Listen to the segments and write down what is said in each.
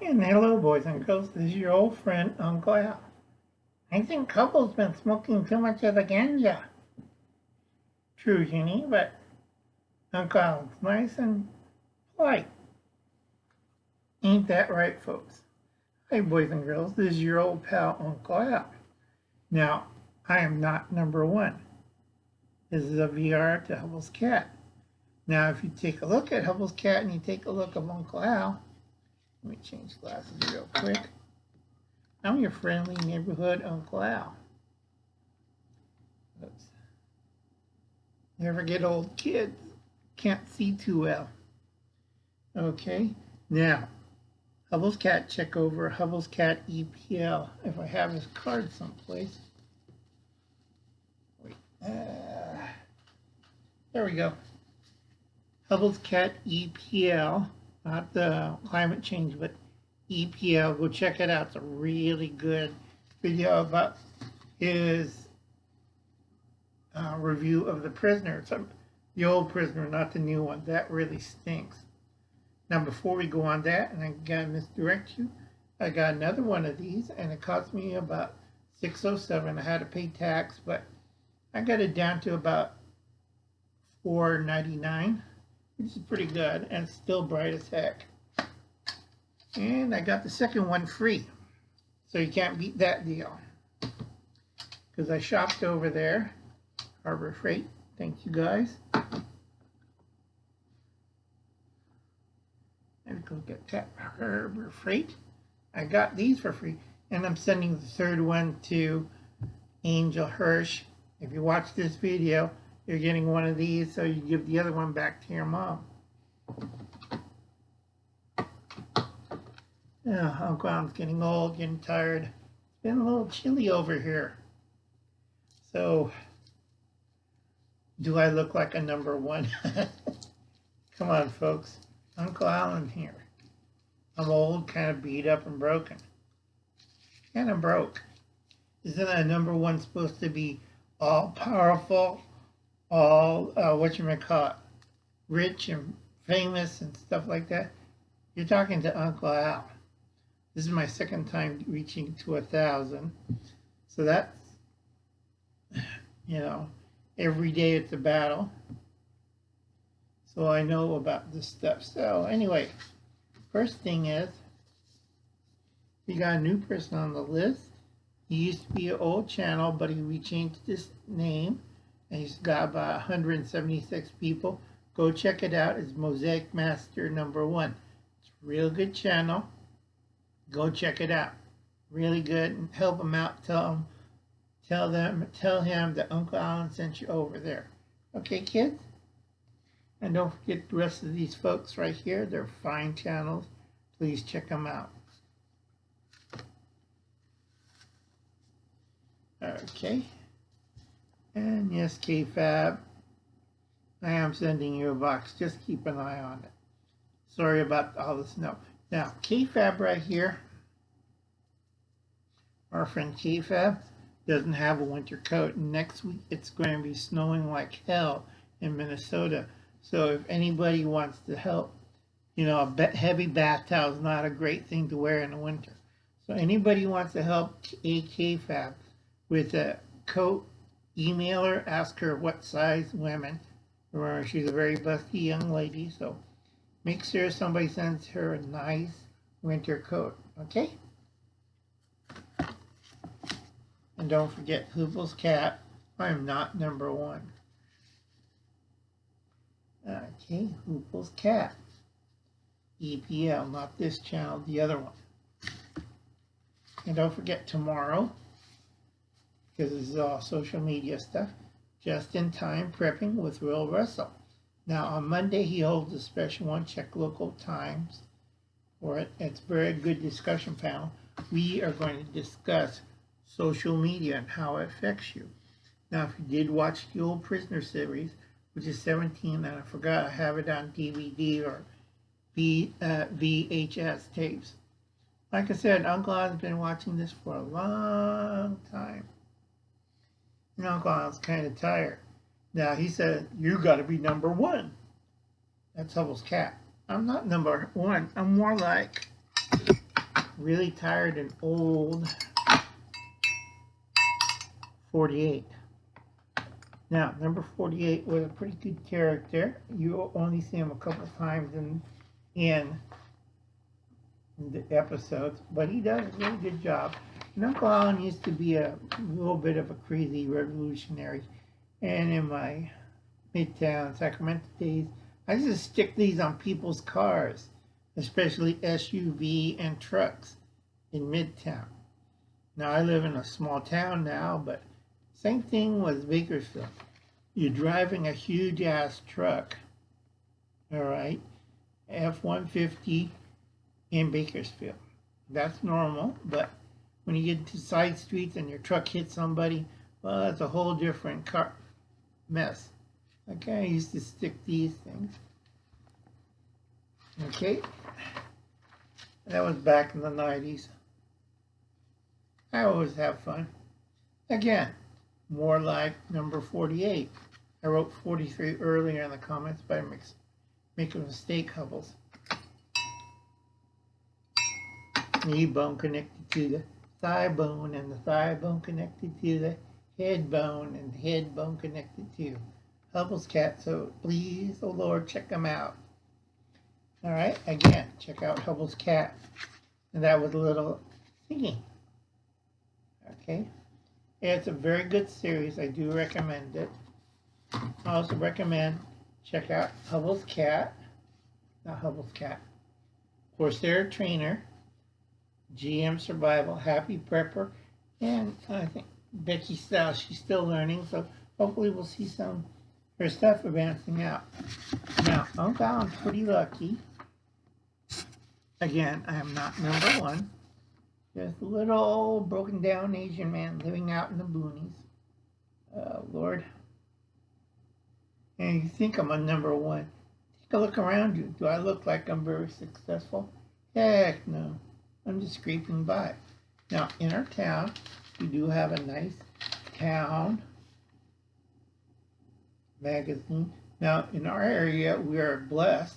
And hello, boys and girls. This is your old friend, Uncle Al. I think Couple's been smoking too much of the ganja. True, Jenny, but Uncle Al's nice and polite. Ain't that right, folks? Hey, boys and girls. This is your old pal, Uncle Al. Now, I am not number one. This is a VR to Huples Cat. Now, if you take a look at Huples Cat and you take a look at Uncle Al, let me change glasses real quick. I'm your friendly neighborhood Uncle Al. Oops. Never get old, kids. Can't see too well. Okay, now, Huples Cat, check over Huples Cat EPL. If I have his card someplace. Wait. There we go. Huples Cat EPL. Not the climate change, but EPL. Go check it out. It's a really good video about his review of The Prisoner. It's the old Prisoner, not the new one. That really stinks. Now, before we go on that, and I gotta misdirect you, I got another one of these, and it cost me about $6.07. I had to pay tax, but I got it down to about $4.99. Which is pretty good, and still bright as heck. And I got the second one free, so you can't beat that deal. Because I shopped over there, Harbor Freight. Thank you guys. Let's go get that Harbor Freight. I got these for free, and I'm sending the third one to Angel Hirsch. If you watch this video, you're getting one of these, so you give the other one back to your mom. Yeah, Uncle Al's getting old, getting tired. It's been a little chilly over here. So, do I look like a number one? Come on, folks. Uncle Al's here. I'm old, kind of beat up and broken. Kind of broke. Isn't a number one supposed to be all-powerful? All rich and famous and stuff like that? You're talking to Uncle Al. This is my second time reaching to 1,000. So that's, every day it's a battle. So I know about this stuff. So anyway, first thing is, we got a new person on the list. He used to be an old channel, but we changed his name. And he's got about 176 people. Go check it out. It's Mosaic Master #1. It's a real good channel. Go check it out. Really good. And help him out. Tell him that Uncle Alan sent you over there. Okay, kids? And don't forget the rest of these folks right here. They're fine channels. Please check them out. Okay. And yes, KFab, I am sending you a box. Just keep an eye on it. Sorry about all the snow. Now, KFab right here, our friend KFab, doesn't have a winter coat. Next week, it's going to be snowing like hell in Minnesota. So if anybody wants to help, a heavy bath towel is not a great thing to wear in the winter. So anybody wants to help KFab with a coat, email her, ask her what size women. Remember, she's a very busty young lady, so make sure somebody sends her a nice winter coat, okay? And don't forget Huples Cat. I am not number one. Okay, Huples Cat EPL, not this channel, the other one. And don't forget tomorrow, because this is all social media stuff, Just in Time Prepping with Will Russell. Now, on Monday, he holds a special one. Check local times for it. It's a very good discussion panel. We are going to discuss social media and how it affects you. Now, if you did watch the old Prisoner series, which is 17, and I forgot I have it on DVD or VHS tapes. Like I said, Uncle Al's been watching this for a long time. And Uncle Al's kind of tired. Now, he said, you got to be number one. That's Huples Cat. I'm not number one. I'm more like really tired and old 48. Now, number 48 was a pretty good character. You only see him a couple times in the episodes, but he does a really good job. And Uncle Alan used to be a little bit of a crazy revolutionary. And in my Midtown Sacramento days, I used to stick these on people's cars, especially SUV and trucks in Midtown. Now, I live in a small town now, but same thing with Bakersfield. You're driving a huge ass truck, all right, F-150 in Bakersfield. That's normal, but when you get to side streets and your truck hits somebody, well, that's a whole different mess. Okay, I used to stick these things. Okay, that was back in the 90s. I always have fun. Again, more like number 48. I wrote 43 earlier in the comments, but I make a mistake, Huples. Knee bone connected to the thigh bone, and the thigh bone connected to the head bone, and the head bone connected to Huples Cat. So please, oh Lord, check them out. All right, again, check out Huples Cat. And that was a little thingy. Okay, it's a very good series. I do recommend it. I also recommend check out Huples Cat, not Huples Cat, Corsair Trainer, GM Survival, Happy Prepper, and I think Becky Styles. She's still learning, so hopefully we'll see some her stuff advancing out. Now, Uncle Alan's pretty lucky. Again, I am not number one. Just a little old broken down Asian man living out in the boonies. Lord. And you think I'm a number one. Take a look around you. Do I look like I'm very successful? Heck no. I'm just scraping by. Now, in our town, we do have a nice town magazine. Now, in our area, we are blessed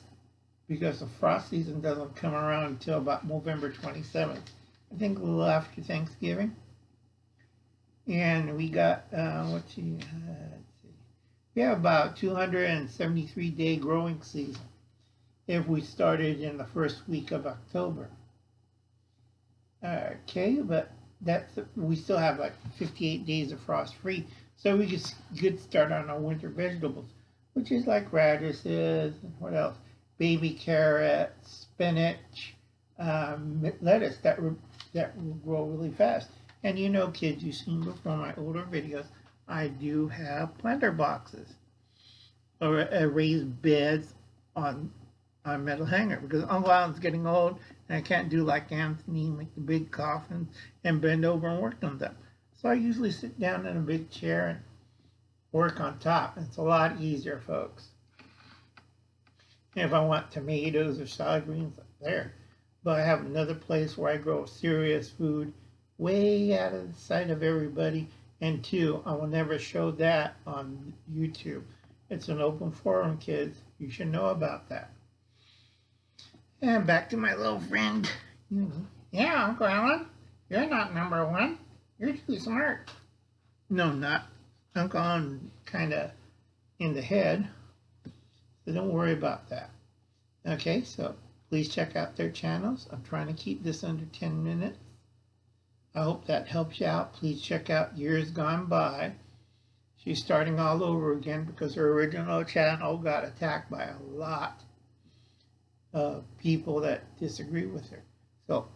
because the frost season doesn't come around until about November 27th. I think a little after Thanksgiving. And we got, let's see. We have about 273-day growing season if we started in the first week of October. Okay, but we still have like 58 days of frost free. So we get a good start on our winter vegetables, which is like radishes and what else? Baby carrots, spinach, lettuce that will grow really fast. And you know, kids, you've seen before my older videos, I do have planter boxes or raised beds on metal hanger because Uncle Alan's getting old and I can't do like Anthony, make the big coffins and bend over and work on them. So I usually sit down in a big chair and work on top. It's a lot easier, folks. And if I want tomatoes or salad greens, there. But I have another place where I grow serious food way out of the sight of everybody. And two, I will never show that on YouTube. It's an open forum, kids. You should know about that. And back to my little friend. Yeah, Uncle Alan, you're not number one. You're too smart. No, not. Uncle Alan kind of in the head. So don't worry about that. Okay, so please check out their channels. I'm trying to keep this under 10 minutes. I hope that helps you out. Please check out Years Gone By. She's starting all over again because her original channel got attacked by a lot of people that disagree with her. So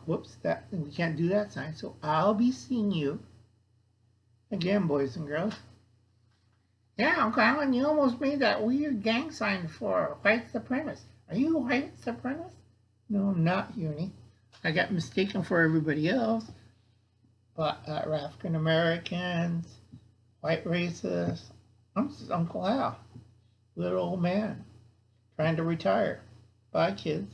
we can't do that sign. So I'll be seeing you again, boys and girls. Yeah, Uncle Alan, you almost made that weird gang sign for white supremacist. Are you a white supremacist? No, I'm not, Uni. I got mistaken for everybody else. But African Americans, white racists. I'm just Uncle Al, little old man, trying to retire. Bye, kids.